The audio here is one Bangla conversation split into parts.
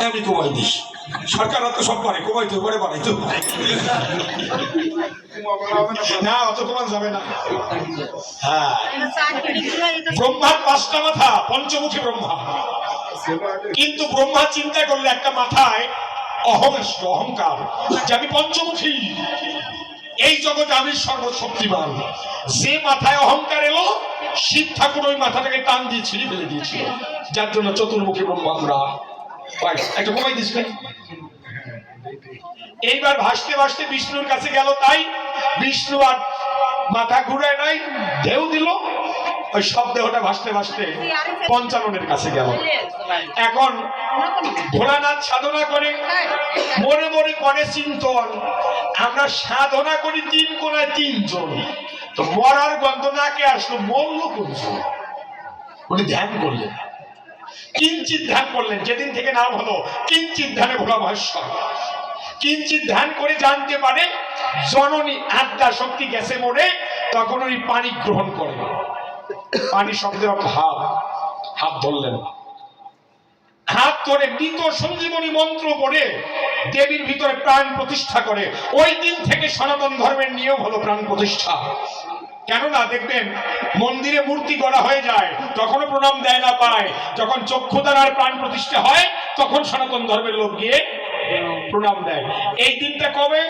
আমি কমাই দিস, সরকার তো সব পারে, কমাইতে পারে বাড়াইতে না, অত কমান যাবে না। হ্যাঁ, ব্রহ্মার 5টা মাথা, পঞ্চমুখী ব্রহ্মা। কিন্তু ব্রহ্মা চিন্তা করলে একটা মাথায় অহংকার, যে আমি পঞ্চমুখী, এই জগতে আমি সর্বশক্তিমান। যে মাথায় অহংকার এলো, শিব ঠাকুর ওই মাথাটাকে টান দিয়ে ছিঁড়ে ফেলে দিয়েছিল, যার জন্য চতুর্মুখী ব্রহ্মা আমরা একটা কমাই দিস। এইবার ভাসতে ভাসতে বিষ্ণুর কাছে গেল, তাই বিষ্ণু আর মাথা ঘুরায় নাই, ঢেউ দিল, ওই সব দেহটা ভাসতে ভাসতে পঞ্চাননের কাছে গেল। এখন ভোলানাথ সাধনা করে মনে মনে করে চিন্তন, আমরা সাধনা করি 3 কোণায় 3 জন, তো মরার গন্ধ নাকে আসলো, মরল কোনজন? উনি ধ্যান করলেন, কিঞ্চিত ধ্যান করলেন, যেদিন থেকে নাম হলো কিঞ্চিত ধ্যানে ভোলা মহেশ্বর। কিঞ্চিত ধ্যান করে জানতে পারে জননী আত্মা শক্তি গেছে মরে, তখন উনি পানি গ্রহণ করেন। পানি শব্দের অর্থ হাত, হাত ধরলেন, হাত ধরে মৃত সঞ্জীবনী মন্ত্র পড়ে দেবীর ভিতরে প্রাণ প্রতিষ্ঠা করে। ওই দিন থেকে সনাতন ধর্মের নিয়ম হলো প্রাণ প্রতিষ্ঠা। কেননা দেখবেন মন্দিরে মূর্তি গড়া হয়ে যায়, তখনও প্রণাম দেয় না পায়, যখন চক্ষুদার প্রাণ প্রতিষ্ঠা হয় তখন সনাতন ধর্মের লোক গিয়ে প্রণাম দেয়। এই দিনটা কবে?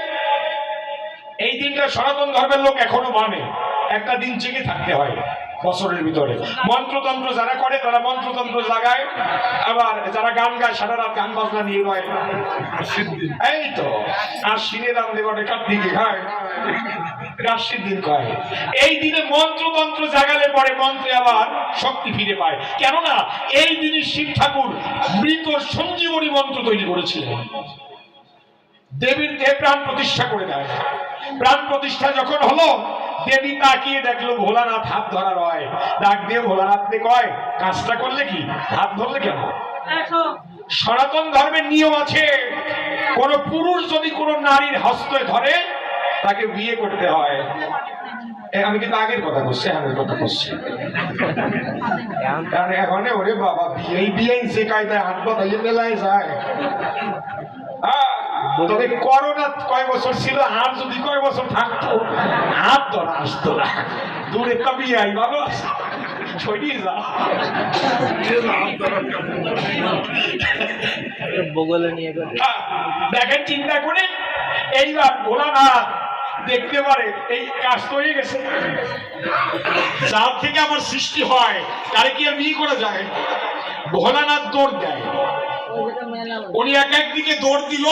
এই দিনটা সনাতন ধর্মের লোক এখনো মানে, একটা দিন জেগে থাকতে হয় বছরের ভিতরে। মন্ত্রতন্ত্র যারা করে তারা মন্ত্রতন্ত্র জাগায়, আবার যারা গান গায় সারা রাত গান বাজনা নিয়ে রয়। এই তো আশ্বিনে রাম দেবটে কার্তিকে খায়, রাশির দিন কয়। এই দিনে মন্ত্রতন্ত্র জাগালে পরে মন্ত্রে আবার শক্তি ফিরে পায়। কেননা এই দিনে শিব ঠাকুর মৃত সঞ্জীবনী মন্ত্র তৈরি করেছিলেন, দেবীর দেহে প্রাণ প্রতিষ্ঠা করে দেয়। প্রাণ প্রতিষ্ঠা যখন হলো, দেবী তাকিয়ে দেখলো ভোলানাথ হাত ধরা রয়, ডাক দিয়ে ভোলানাথকে কয়, কাজটা করলে কি, হাত ধরলে কেন? সনাতন ধর্মের নিয়ম আছে, কোন পুরুষ যদি কোন নারীর হস্তে ধরে তাকে বিয়ে করতে হয়। আমি কিন্তু আগের কথা বলছি, আগের কথা বলছি। এখন ওরে বাবা, বিয়ে সে কায়দায় হাত বাতাইলে মেলায় যায়। তবে করোনা কয় বছর ছিল, আর যদি কয় বছর থাকতো হাত ধরা আসতো না। দূরে কবি আই ভালো ছড়িয়ে যা বগলে নিয়ে দেখেন, চিন্তা করে এইবার ভোলানাথ দেখতে পারে এই কাজ হয়ে গেছে, যার থেকে আমার সৃষ্টি হয় তারে কি আর বিয়ে করা যায়? ভোলানাথ দৌড় দেয়, উনি এক একদিকে দৌড় দিল,